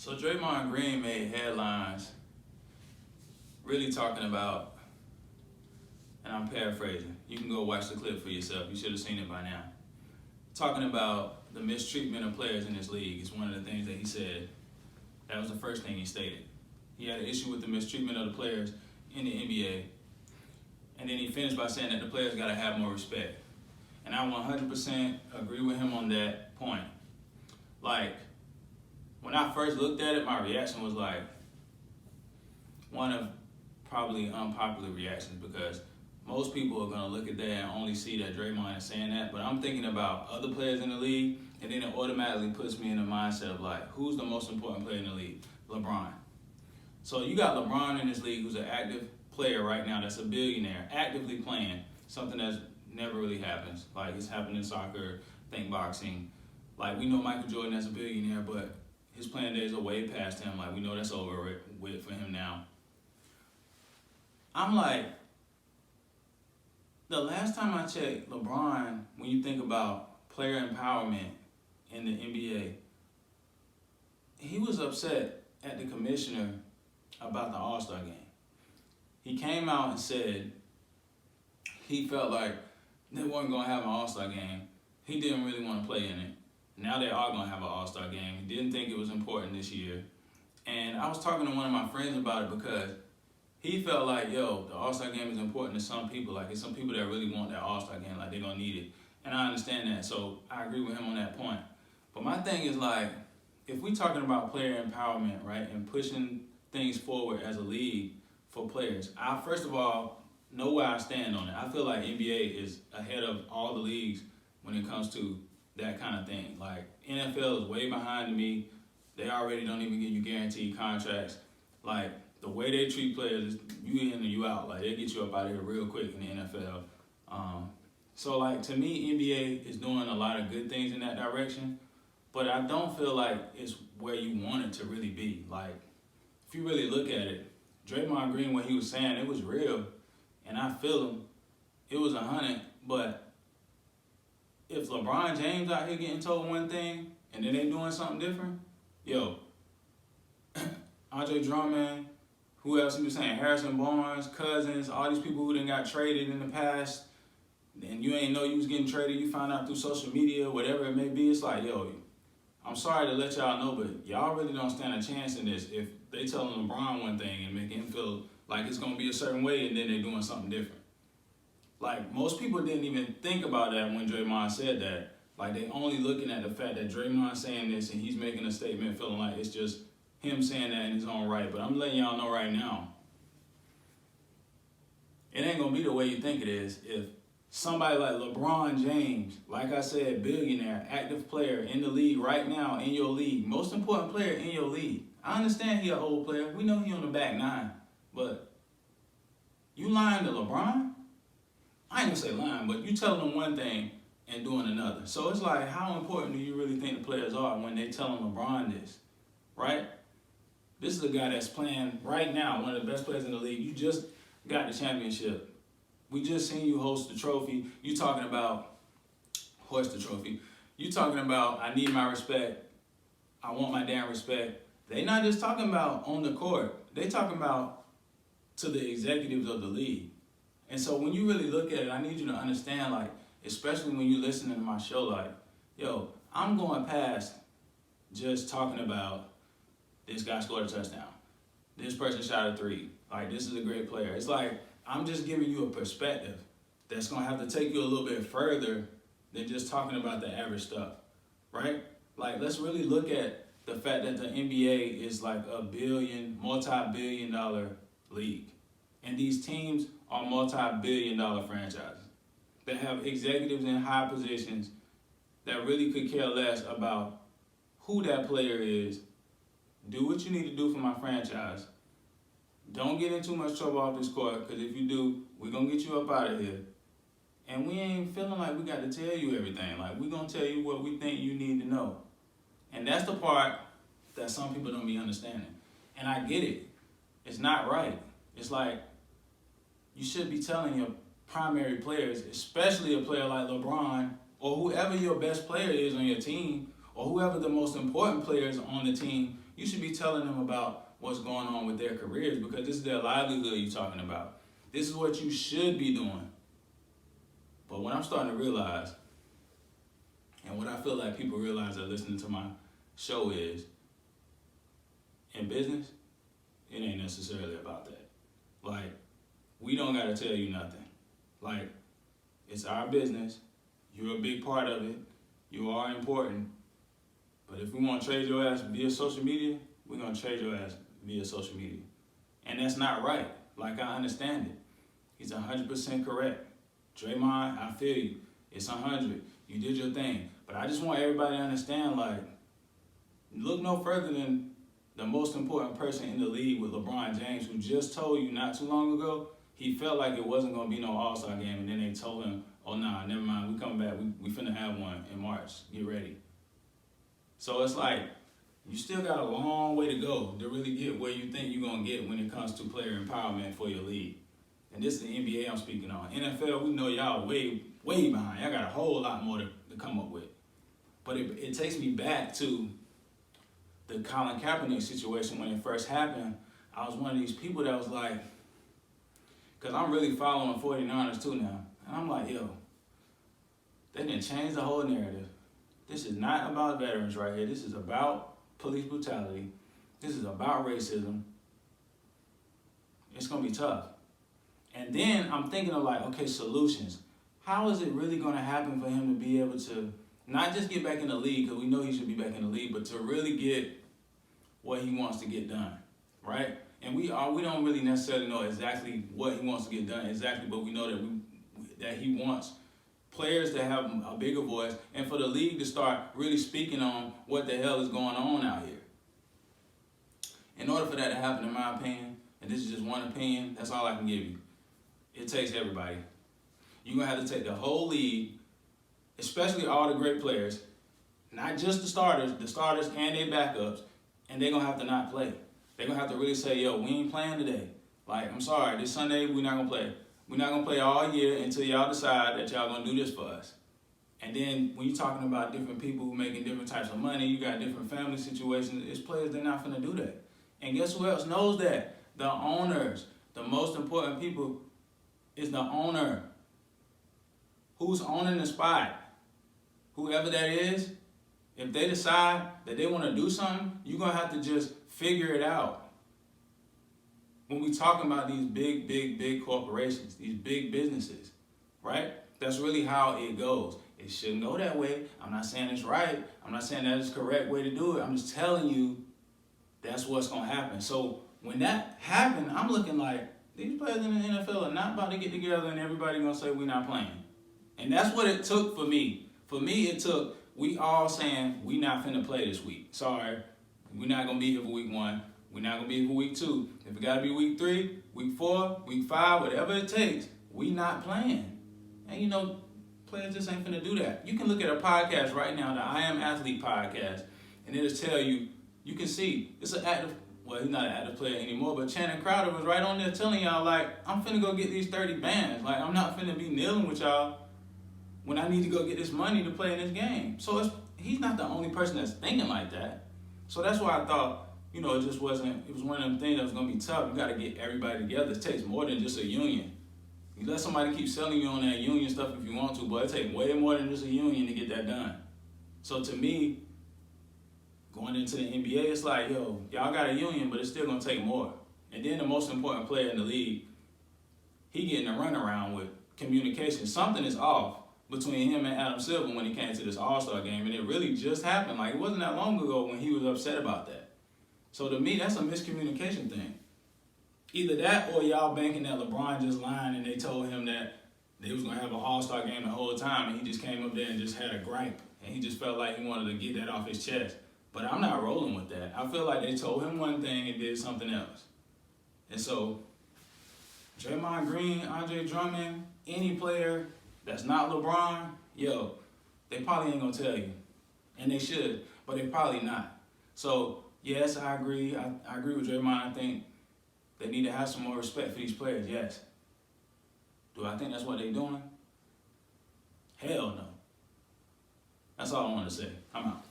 So Draymond Green made headlines really talking about, and I'm paraphrasing, you can go watch the clip for yourself, you should have seen it by now. Talking about the mistreatment of players in this league is one of the things that he said. That was the first thing he stated. He had an issue with the mistreatment of the players in the NBA. And then he finished by saying that the players got to have more respect. And I 100% agree with him on that point. Like, when I first looked at it, my reaction was like one of probably unpopular reactions, because most people are going to look at that and only see that Draymond is saying that. But I'm thinking about other players in the league, and then it automatically puts me in the mindset of like, who's the most important player in the league? LeBron. So you got LeBron in this league, who's an active player right now, that's a billionaire, actively playing, something that's never really happens. Like, it's happened in soccer, think boxing. Like, we know Michael Jordan as a billionaire, but his playing days are way past him. Like, we know that's over with for him now. I'm like, the last time I checked, LeBron, when you think about player empowerment in the NBA, he was upset at the commissioner about the All-Star game. He came out and said he felt like they weren't going to have an All-Star game. He didn't really want to play in it. Now they are going to have an All-Star game. He didn't think it was important this year. And I was talking to one of my friends about it because he felt like, yo, the All-Star game is important to some people. Like, it's some people that really want that All-Star game. Like, they're going to need it. And I understand that. So I agree with him on that point. But my thing is, like, if we're talking about player empowerment, right, and pushing things forward as a league for players, I first of all know where I stand on it. I feel like NBA is ahead of all the leagues when it comes to that kind of thing. Like, NFL is way behind me. They already don't even give you guaranteed contracts. Like, the way they treat players, you in and you out. Like, they get you up out of here real quick in the NFL. So, like, to me, NBA is doing a lot of good things in that direction, but I don't feel like it's where you want it to really be. Like, if you really look at it, Draymond Green, what he was saying, it was real, and I feel him. It was 100, but if LeBron James out here getting told one thing and then they doing something different, yo, Andre Drummond, who else he was saying, Harrison Barnes, Cousins, all these people who done got traded in the past, and you ain't know you was getting traded, you found out through social media, whatever it may be, it's like, yo, I'm sorry to let y'all know, but y'all really don't stand a chance in this if they telling LeBron one thing and making him feel like it's going to be a certain way and then they're doing something different. Like, most people didn't even think about that when Draymond said that. Like, they only looking at the fact that Draymond's saying this and he's making a statement feeling like it's just him saying that in his own right. But I'm letting y'all know right now, it ain't going to be the way you think it is if somebody like LeBron James, like I said, billionaire, active player in the league right now, in your league, most important player in your league. I understand he an old player. We know he on the back nine. But you lying to LeBron? I ain't gonna say lying, but you telling them one thing and doing another. So it's like, how important do you really think the players are when they telling LeBron this, right? This is a guy that's playing right now, one of the best players in the league. You just got the championship. We just seen you host the trophy. You talking about hoist the trophy. You talking about, I need my respect. I want my damn respect. They not just talking about on the court. They talking about to the executives of the league. And so when you really look at it, I need you to understand, like, especially when you're listening to my show, like, yo, I'm going past just talking about this guy scored a touchdown. This person shot a three. Like, this is a great player. It's like, I'm just giving you a perspective that's going to have to take you a little bit further than just talking about the average stuff, right? Like, let's really look at the fact that the NBA is like a multi-billion dollar league. And these teams are multi-billion dollar franchises that have executives in high positions that really could care less about who that player is. Do what you need to do for my franchise. Don't get in too much trouble off this court, because if you do, we're going to get you up out of here. And we ain't feeling like we got to tell you everything. Like, we're going to tell you what we think you need to know. And that's the part that some people don't be understanding. And I get it. It's not right. It's like, you should be telling your primary players, especially a player like LeBron or whoever your best player is on your team, or whoever the most important players on the team, you should be telling them about what's going on with their careers, because this is their livelihood you're talking about. This is what you should be doing. But what I'm starting to realize, and what I feel like people realize that listening to my show is, in business, it ain't necessarily about that. Like, we don't gotta tell you nothing. Like, it's our business. You're a big part of it. You are important. But if we want to trade your ass via social media, we're going to trade your ass via social media. And that's not right. Like, I understand it. He's 100% correct. Draymond, I feel you. It's 100. You did your thing. But I just want everybody to understand, like, look no further than the most important person in the league with LeBron James, who just told you not too long ago he felt like it wasn't going to be no All-Star game, and then they told him, oh, nah, never mind, we coming back. We finna have one in March. Get ready. So it's like, you still got a long way to go to really get where you think you're going to get when it comes to player empowerment for your league. And this is the NBA I'm speaking on. NFL, we know y'all way behind. Y'all got a whole lot more to come up with. But it takes me back to the Colin Kaepernick situation when it first happened. I was one of these people that was like, because I'm really following 49ers too now. And I'm like, yo, they didn't change the whole narrative. This is not about veterans right here. This is about police brutality. This is about racism. It's going to be tough. And then I'm thinking of like, okay, solutions. How is it really going to happen for him to be able to not just get back in the league, because we know he should be back in the league, but to really get what he wants to get done, right? And we don't really necessarily know exactly what he wants to get done exactly, but we know that he wants players to have a bigger voice, and for the league to start really speaking on what the hell is going on out here. In order for that to happen, in my opinion, and this is just one opinion, that's all I can give you, it takes everybody. You're going to have to take the whole league, especially all the great players, not just the starters and their backups, and they're going to have to not play. They're going to have to really say, yo, we ain't playing today. Like, I'm sorry, this Sunday we're not going to play. We're not going to play all year until y'all decide that y'all going to do this for us. And then when you're talking about different people making different types of money, you got different family situations, it's players they're not going to do that. And guess who else knows that? The owners. The most important people is the owner. Who's owning the spot? Whoever that is, if they decide that they want to do something, you're going to have to just figure it out. When we talking about these big corporations, these big businesses, right? That's really how it goes. It shouldn't go that way. I'm not saying it's right. I'm not saying that is the correct way to do it. I'm just telling you that's what's going to happen. So when that happened, I'm looking like these players in the NFL are not about to get together and everybody going to say we're not playing. And that's what it took for me. For me, it took we all saying we not finna play this week. Sorry, we're not going to be here for week 1. We're not going to be here for week 2. If it got to be week 3, week 4, week 5, whatever it takes, we not playing. And you know, players just ain't finna do that. You can look at a podcast right now, the I Am Athlete podcast, and it'll tell you, you can see, it's an active, well, he's not an active player anymore, but Channing Crowder was right on there telling y'all, like, I'm finna go get these 30 bands. Like, I'm not finna be kneeling with y'all when I need to go get this money to play in this game. So he's not the only person that's thinking like that. So that's why I thought, you know, it was one of them things that was going to be tough. You got to get everybody together. It takes more than just a union. You let somebody keep selling you on that union stuff if you want to, but it takes way more than just a union to get that done. So to me, going into the NBA, it's like, yo, y'all got a union, but it's still going to take more. And then the most important player in the league, he getting a runaround with communication. Something is off between him and Adam Silver when he came to this All-Star game, and it really just happened. Like, it wasn't that long ago when he was upset about that. So to me, that's a miscommunication thing. Either that or y'all banking that LeBron just lied and they told him that they was going to have an All-Star game the whole time, and he just came up there and just had a gripe, and he just felt like he wanted to get that off his chest. But I'm not rolling with that. I feel like they told him one thing and did something else. And so, Draymond Green, Andre Drummond, any player that's not LeBron, yo, they probably ain't going to tell you. And they should, but they probably not. So, yes, I agree. I agree with Draymond. I think they need to have some more respect for these players, yes. Do I think that's what they're doing? Hell no. That's all I want to say. I'm out.